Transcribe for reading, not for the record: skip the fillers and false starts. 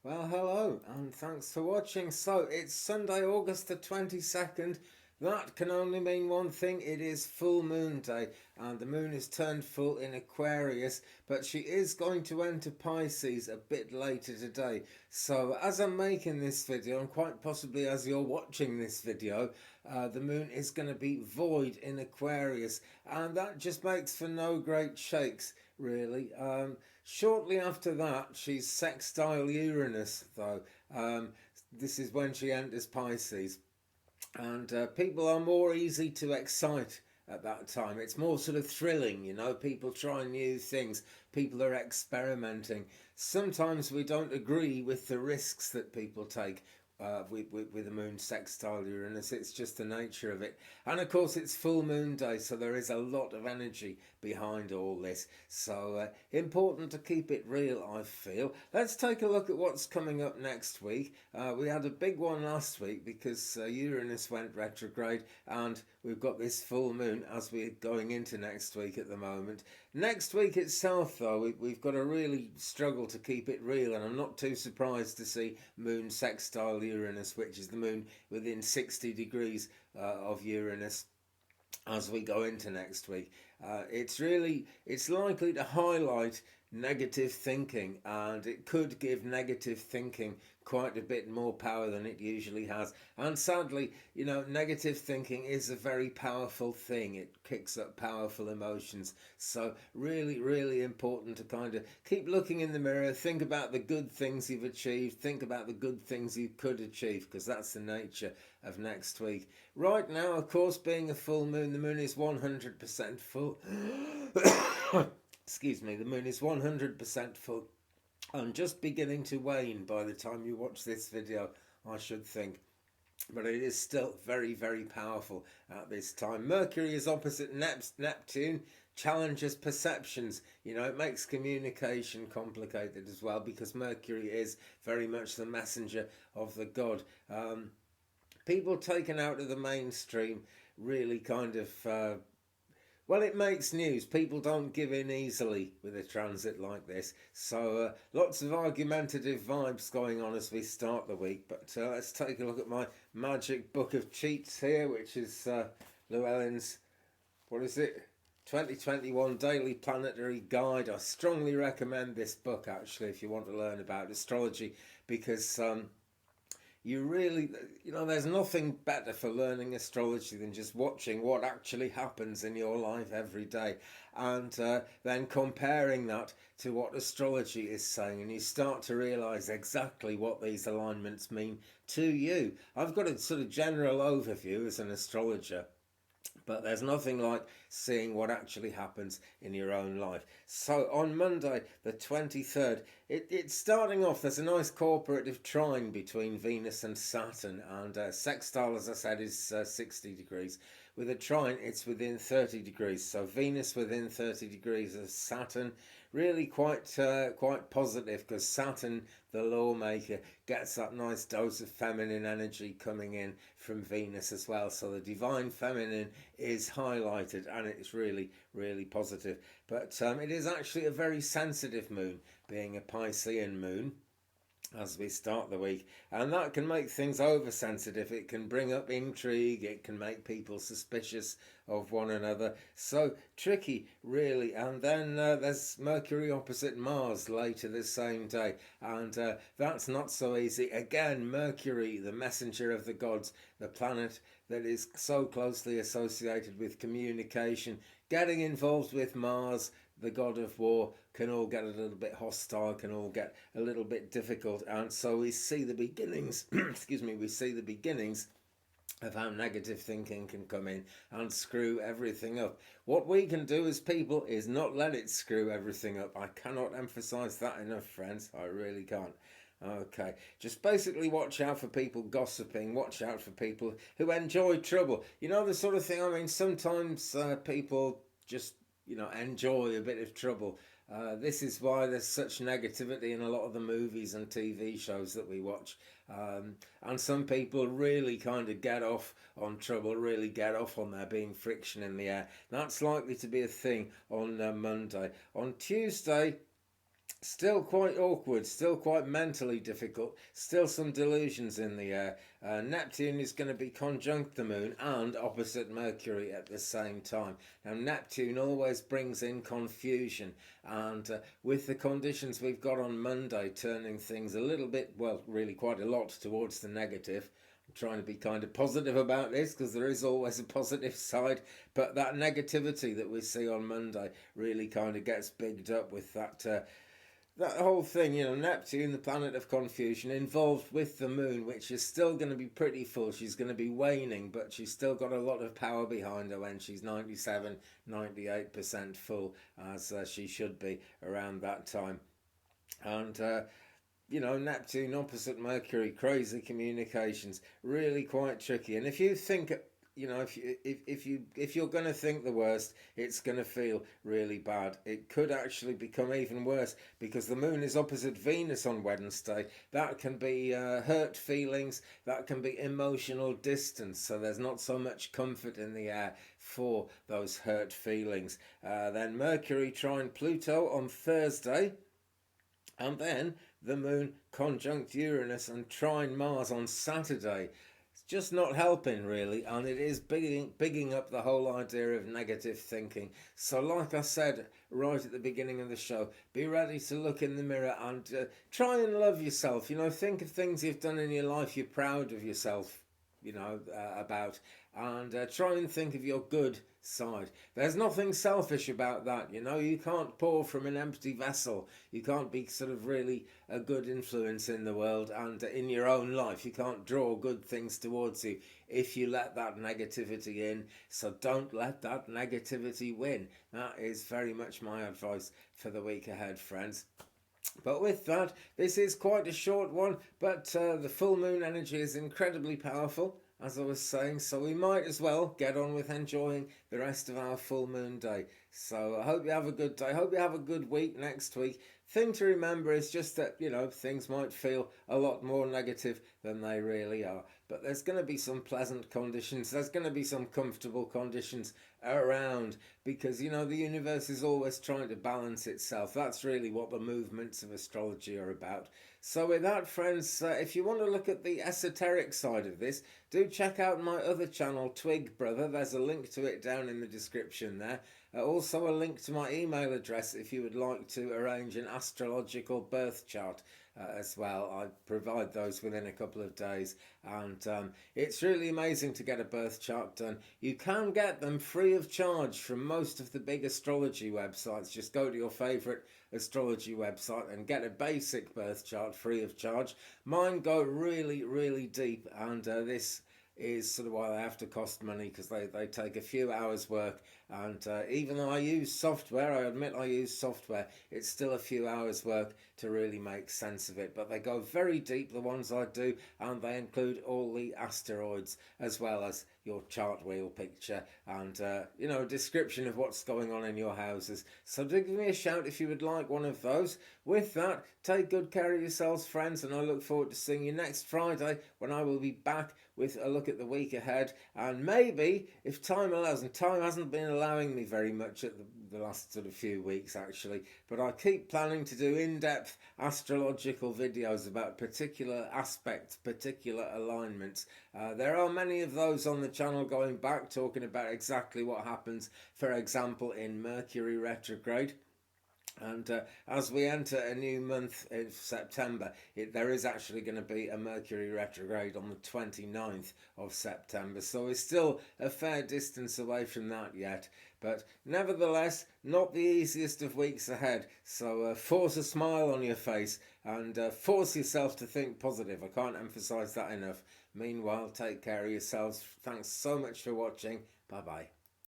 Well, hello, and thanks for watching. So, it's Sunday, August the 22nd. That can only mean one thing: it is full moon day, and the moon is turned full in Aquarius, but she is going to enter Pisces a bit later today. So, as I'm making this video, and quite possibly as you're watching this video, the moon is going to be void in Aquarius, and that just makes for no great shakes, really. Shortly after that, she's sextile Uranus, though. This is when she enters Pisces, and people are more easy to excite at that time. It's more sort of thrilling, people try new things, people are experimenting. Sometimes we don't agree with the risks that people take. With the moon sextile Uranus, it's just the nature of it, and of course it's full moon day, so there is a lot of energy behind all this. So important to keep it real, I feel. Let's take a look at what's coming up next week. We had a big one last week because Uranus went retrograde, and we've got this full moon as we're going into next week at the moment. Next week itself, though, we've got to really struggle to keep it real, and I'm not too surprised to see moon sextile Uranus, which is the moon within 60 degrees of Uranus as we go into next week. It's likely to highlight negative thinking, and it could give negative thinking quite a bit more power than it usually has. And sadly, negative thinking is a very powerful thing. It kicks up powerful emotions. So really, really important to kind of keep looking in the mirror, think about the good things you've achieved, think about the good things you could achieve, because that's the nature of next week. Right now, of course, being a full moon, the moon is 100% full. Excuse me, the moon is 100% full and just beginning to wane by the time you watch this video, I should think. But it is still very, very powerful at this time. Mercury is opposite Neptune, challenges perceptions. It makes communication complicated as well, because Mercury is very much the messenger of the god. People taken out of the mainstream really kind of well, it makes news. People don't give in easily with a transit like this. So lots of argumentative vibes going on as we start the week. But let's take a look at my magic book of cheats here, which is Llewellyn's, what is it? 2021 Daily Planetary Guide. I strongly recommend this book, actually, if you want to learn about astrology, because you really, there's nothing better for learning astrology than just watching what actually happens in your life every day, and then comparing that to what astrology is saying, and you start to realize exactly what these alignments mean to you. I've got a sort of general overview as an astrologer, but there's nothing like seeing what actually happens in your own life. So on Monday, the 23rd, it's starting off, there's a nice cooperative trine between Venus and Saturn, and sextile, as I said, is 60 degrees. With a trine, it's within 30 degrees. So Venus within 30 degrees of Saturn, really quite positive, because Saturn, the lawmaker, gets that nice dose of feminine energy coming in from Venus as well. So the divine feminine is highlighted, and it's really, really positive. But it is actually a very sensitive moon, being a Piscean moon, as we start the week, and that can make things oversensitive. It can bring up intrigue, it can make people suspicious of one another, so tricky, really. And then there's Mercury opposite Mars later the same day, and that's not so easy. Again, Mercury, the messenger of the gods, the planet that is so closely associated with communication, getting involved with Mars, the god of war, can all get a little bit hostile, can all get a little bit difficult, and so we see the beginnings excuse me, we see the beginnings of how negative thinking can come in and screw everything up. What we can do as people is not let it screw everything up. I cannot emphasize that enough, friends. I really can't. Okay, just basically watch out for people gossiping, watch out for people who enjoy trouble. The sort of thing, I mean, sometimes people just enjoy a bit of trouble. This is why there's such negativity in a lot of the movies and TV shows that we watch. And some people really kind of get off on trouble, really get off on there being friction in the air. That's likely to be a thing on Monday. On Tuesday, Still quite awkward, still quite mentally difficult, still some delusions in the air. Neptune is going to be conjunct the moon and opposite Mercury at the same time. Now, Neptune always brings in confusion, and with the conditions we've got on Monday turning things a little bit, well, really quite a lot towards the negative. I'm trying to be kind of positive about this because there is always a positive side, but that negativity that we see on Monday really kind of gets bigged up with that whole thing, Neptune, the planet of confusion, involved with the moon, which is still going to be pretty full. She's going to be waning, but she's still got a lot of power behind her when she's 97, 98% full, as she should be around that time. And Neptune opposite Mercury, crazy communications, really quite tricky. And if you think, if you're going to think the worst, it's going to feel really bad. It could actually become even worse because the moon is opposite Venus on Wednesday. That can be hurt feelings, that can be emotional distance. So there's not so much comfort in the air for those hurt feelings. Then Mercury trine Pluto on Thursday. And then the moon conjunct Uranus and trine Mars on Saturday. It's just not helping really, and it is bigging up the whole idea of negative thinking. So like I said right at the beginning of the show, be ready to look in the mirror and try and love yourself. Think of things you've done in your life you're proud of yourself about, and try and think of your good side. There's nothing selfish about that. You can't pour from an empty vessel. You can't be sort of really a good influence in the world and in your own life. You can't draw good things towards you if you let that negativity in. So don't let that negativity win. That is very much my advice for the week ahead, friends. But with that, this is quite a short one, but the full moon energy is incredibly powerful, as I was saying, so we might as well get on with enjoying the rest of our full moon day. So I hope you have a good day. I hope you have a good week next week. Thing to remember is just that, things might feel a lot more negative than they really are. But there's going to be some pleasant conditions. There's going to be some comfortable conditions around because, the universe is always trying to balance itself. That's really what the movements of astrology are about. So with that, friends, if you want to look at the esoteric side of this, do check out my other channel, Twig Brother. There's a link to it down in the description there. Also a link to my email address if you would like to arrange an astrological birth chart as well. I provide those within a couple of days, and it's really amazing to get a birth chart done. You can get them free of charge from most of the big astrology websites. Just go to your favourite astrology website and get a basic birth chart free of charge. Mine go really, really deep, and this is sort of why they have to cost money, because they take a few hours work, and even though I use software, I admit I use software, it's still a few hours work to really make sense of it. But they go very deep, the ones I do, and they include all the asteroids as well as your chart wheel picture and a description of what's going on in your houses. So do give me a shout if you would like one of those. With that, take good care of yourselves, friends, and I look forward to seeing you next Friday when I will be back with a look at the week ahead, and maybe, if time allows, and time hasn't been allowing me very much at the last sort of few weeks actually, but I keep planning to do in-depth astrological videos about particular aspects, particular alignments. There are many of those on the channel going back, talking about exactly what happens, for example, in Mercury Retrograde. And as we enter a new month in September, there is actually going to be a Mercury retrograde on the 29th of September. So we're still a fair distance away from that yet. But nevertheless, not the easiest of weeks ahead. So force a smile on your face and force yourself to think positive. I can't emphasize that enough. Meanwhile, take care of yourselves. Thanks so much for watching. Bye-bye.